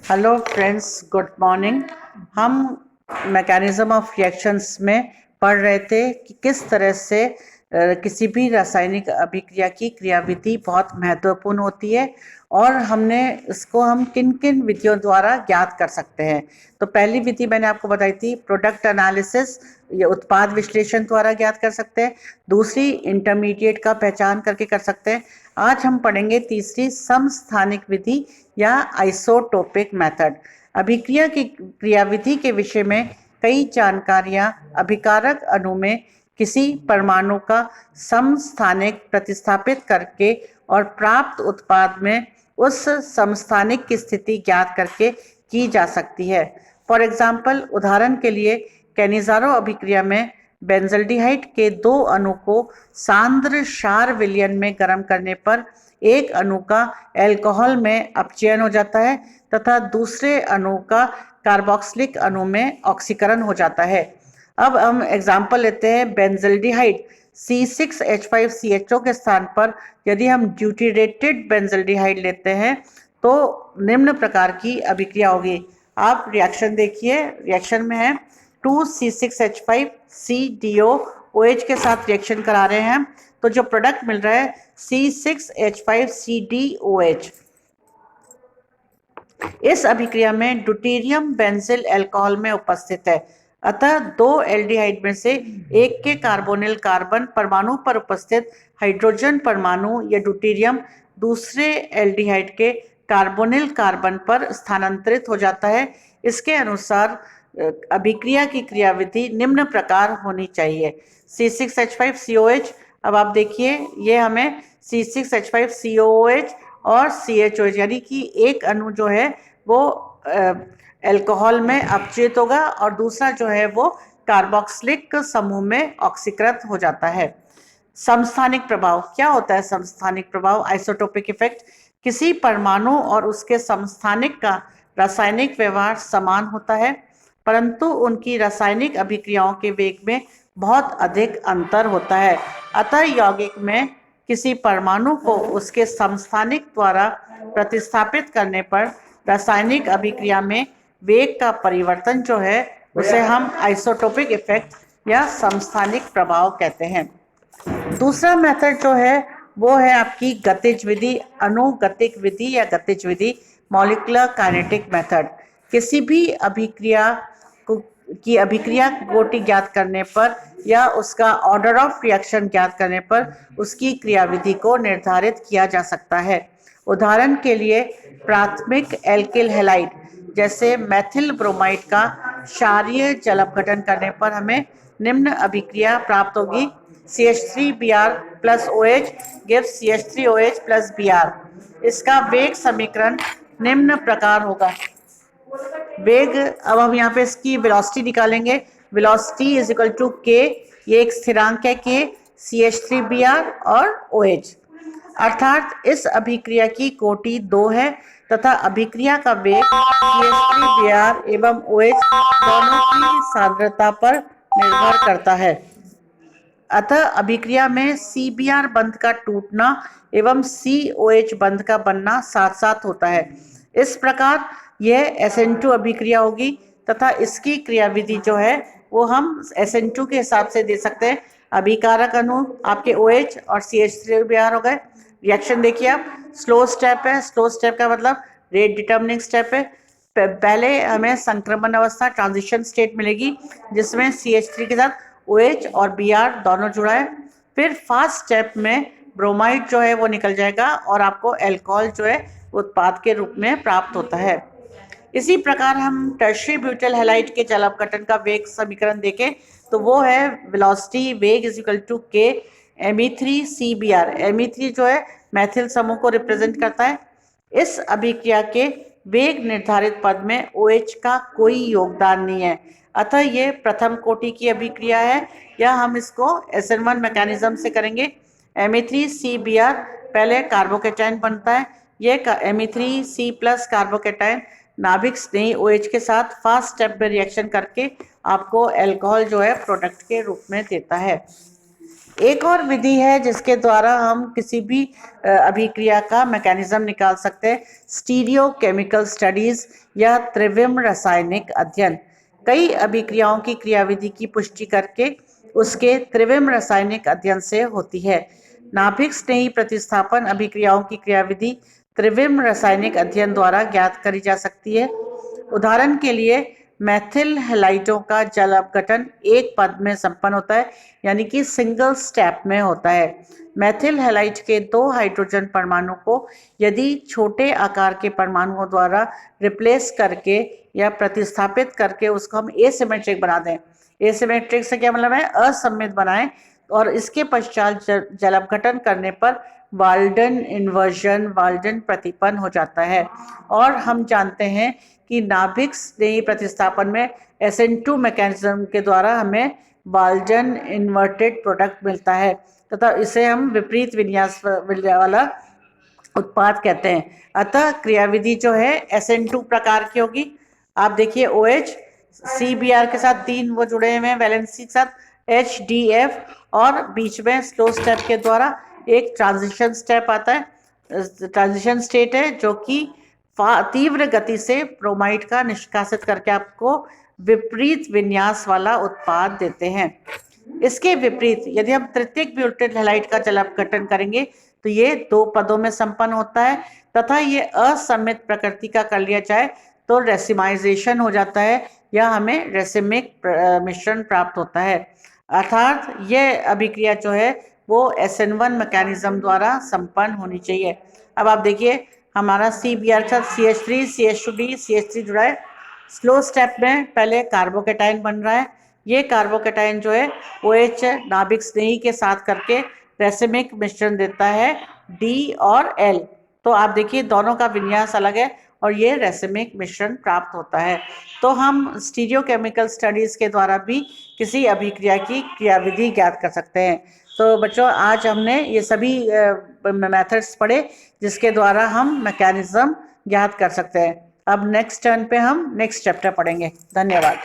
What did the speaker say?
Hello friends, good morning. हम mechanism of reactions में पढ़ रहे थे कि किस तरह से किसी भी रासायनिक अभिक्रिया की क्रियाविधि बहुत महत्वपूर्ण होती है और हमने इसको हम किन किन विधियों द्वारा ज्ञात कर सकते हैं। तो पहली विधि मैंने आपको बताई थी प्रोडक्ट एनालिसिस, ये उत्पाद विश्लेषण द्वारा ज्ञात कर सकते हैं। दूसरी इंटरमीडिएट का पहचान करके कर सकते हैं। आज हम पढ़ेंगे तीसरी समस्थानिक विधि या आइसोटोपिक मेथड। अभिक्रिया की क्रियाविधि के विषय में कई जानकारियां अभिकारक अणु में किसी परमाणु का समस्थानिक प्रतिस्थापित करके और प्राप्त उत्पाद में उस समस्थानिक की स्थिति ज्ञात करके की जा सकती है। फॉर एग्जाम्पल, उदाहरण के लिए कैनिज़ारो अभिक्रिया में बेंजल्डिहाइड के दो अणु को सांद्र क्षार विलयन में गर्म करने पर एक अणु का अल्कोहल में अपचयन हो जाता है तथा दूसरे अणु का कार्बोक्सिलिक अणु में ऑक्सीकरण हो जाता है। अब हम एग्जाम्पल लेते हैं बेंजल्डिहाइड C6H5CHO के स्थान पर यदि हम ड्यूटेरेटेड बेंजल्डिहाइड लेते हैं तो निम्न प्रकार की अभिक्रिया होगी। आप रिएक्शन देखिए, रिएक्शन में है 2C6H5CDO OH के साथ रिएक्शन करा रहे हैं तो जो प्रोडक्ट मिल रहा है C6H5CDOH। इस अभिक्रिया में ड्यूटेरियम बेंजिल अल्कोहल में उपस्थित है, अतः दो एल्डिहाइड में से एक के कार्बोनिल कार्बन परमाणु पर उपस्थित हाइड्रोजन परमाणु या ड्यूटेरियम दूसरे एल्डिहाइड के कार्बोनिल कार्बन पर स्थानांतरित हो जाता है। इसके अनुसार अभिक्रिया की क्रियाविधि निम्न प्रकार होनी चाहिए। C6H5COH, अब आप देखिए ये हमें C6H5COOH और CHOH यानी कि एक अणु जो है वो अल्कोहल में अपचयित होगा और दूसरा जो है वो कार्बोक्सिलिक समूह में ऑक्सीकृत हो जाता है। समस्थानिक प्रभाव क्या होता है? समस्थानिक प्रभाव आइसोटोपिक इफेक्ट, किसी परमाणु और उसके समस्थानिक का रासायनिक व्यवहार समान होता है परंतु उनकी रासायनिक अभिक्रियाओं के वेग में बहुत अधिक अंतर होता है। अतः यौगिक में किसी परमाणु को उसके समस्थानिक द्वारा प्रतिस्थापित करने पर रासायनिक अभिक्रिया में वेग का परिवर्तन जो है उसे हम आइसोटोपिक इफेक्ट या समस्थानिक प्रभाव कहते हैं। दूसरा मेथड जो है वो है आपकी गतिज विधि, अनुगतिक विधि या गतिज विधि, मॉलिक्यूलर काइनेटिक मेथड। किसी भी अभिक्रिया की अभिक्रिया कोटि ज्ञात करने पर या उसका ऑर्डर ऑफ रिएक्शन ज्ञात करने पर उसकी क्रियाविधि को निर्धारित किया जा सकता है। उदाहरण के लिए प्राथमिक एल्किल हैलाइड जैसे मैथिल ब्रोमाइड का क्षारीय जल अपघटन करने पर हमें निम्न अभिक्रिया प्राप्त होगी। CH3Br plus OH gives CH3OH plus Br। इसका वेग समीकरण निम्न प्रकार होगा। वेग, अब हम यहाँ पे इसकी वेलोसिटी निकालेंगे। Velocity is equal to K, ये एक स्थिरांक है K, CH3Br और OH। अर्थात इस अभिक्रिया की कोटि 2 है तथा अभिक्रिया का वेग CH3Br एवं OH दोनों की सांद्रता पर निर्भर करता है। अतः अभिक्रिया में CBr बंध का टूटना एवं COH बंध का बनना साथ साथ होता है। इस प्रकार यह SN2 अभिक्रिया होगी तथा इसकी क्रियाविधि जो है वो हम SN2 के हिसाब से दे सकते हैं। अभिकारक अणु आपके OH और CH3Br हो गए। रिएक्शन देखिए आप, स्लो स्टेप है। स्लो स्टेप का मतलब रेट डिटर्मिनिंग स्टेप है। पहले हमें संक्रमण अवस्था ट्रांजिशन स्टेट मिलेगी जिसमें CH3 के साथ OH और Br दोनों जुड़ा है। फिर फास्ट स्टेप में ब्रोमाइड जो है वो निकल जाएगा और आपको अल्कोहल जो है उत्पाद के रूप में प्राप्त होता है। इसी प्रकार हम टर्शियरी ब्यूटाइल हैलाइड के जल अपघटन का वेग समीकरण देखें तो वो है वेलोसिटी वेग is equal to K Me3CBr। Me3 जो है मैथिल समूह को रिप्रेजेंट करता है। इस अभिक्रिया के वेग निर्धारित पद में OH का कोई योगदान नहीं है, अतः ये प्रथम कोटि की अभिक्रिया है या हम इसको SN1 मैकेनिज्म से करेंगे। Me3CBr पहले कार्बोकेटाइन बनता है। ये Me3C प्लस कार्बोकेटाइन नाभिक स्नेही OH के साथ फास्ट स्टेप में रिएक्शन करके आपको अल्कोहल जो है प्रोडक्ट के रूप में देता है। एक और विधि है जिसके द्वारा हम किसी भी अभिक्रिया का मैकेनिज्म निकाल सकते हैं, स्टीरियो केमिकल स्टडीज या त्रिविम रासायनिक अध्ययन। कई अभिक्रियाओं की क्रियाविधि की पुष्टि करके उसके त्रिविम रासायनिक अध्ययन से होती है। नाभिक स्नेही प्रतिस्थापन अभिक्रियाओं की क्रियाविधि त्रिविम रासायनिक अध्ययन द्वारा ज्ञात करी जा सकती है। उदाहरण के लिए मैथिल हैलाइडों का जल अपघटन एक पद में संपन्न होता है, यानी कि सिंगल स्टेप में होता है। मैथिल हैलाइड के 2 हाइड्रोजन परमाणु को यदि छोटे आकार के परमाणुओं द्वारा रिप्लेस करके या प्रतिस्थापित करके उसको हम एसिमेट्रिक बना दें, एसिमेट्रिक से क्या मतलब है, असममित बनाएं, और इसके पश्चात जल अपघटन करने पर वाल्डन इन्वर्जन, वाल्डन प्रतिपन्न हो जाता है। और हम जानते हैं कि नाभिक स्नेही प्रतिस्थापन में SN2 मैकेनिज्म के द्वारा हमें वाल्डन इन्वर्टेड प्रोडक्ट मिलता है तथा इसे हम विपरीत विन्यास वाला उत्पाद कहते हैं। अतः क्रियाविधि जो है SN2 प्रकार की होगी। आप देखिए OH CBr के साथ 3 वो जुड़े हुए हैं वैलेंसी के साथ HDF, और बीच में स्लो स्टेप के द्वारा एक ट्रांजिशन स्टेप आता है, ट्रांजिशन स्टेट है, जो कि तीव्र गति से ब्रोमाइड का निष्कासित करके आपको विपरीत विन्यास वाला उत्पाद देते हैं। इसके विपरीत यदि हम तृतीयक ब्यूटेट हैलाइड का जल अपघटन करेंगे तो ये 2 पदों में संपन्न होता है तथा ये असममित प्रकृति का कर लिया जाए तो रेसिमाइजेशन हो जाता है या हमें रेसिमिक मिश्रण प्राप्त होता है। अर्थात यह अभिक्रिया जो है वो SN1 मैकेनिज्म द्वारा संपन्न होनी चाहिए। अब आप देखिए हमारा CBr के साथ CH3 CH2D CH3 जुड़ा है। स्लो स्टेप में पहले कार्बोकेटाइन बन रहा है। ये कार्बोकेटाइन जो है OH नाभिक स्नेही के साथ करके रेसिमिक मिश्रण देता है D और L। तो आप देखिए दोनों का विन्यास अलग है और ये रेसिमिक मिश्रण प्राप्त होता है। तो हम स्टीरियोकेमिकल स्टडीज के द्वारा भी किसी अभिक्रिया की क्रियाविधि ज्ञात कर सकते हैं। तो बच्चों आज हमने ये सभी मेथड्स पढ़े जिसके द्वारा हम मैकेनिज्म ज्ञात कर सकते हैं। अब नेक्स्ट टर्न पे हम नेक्स्ट चैप्टर पढ़ेंगे। धन्यवाद।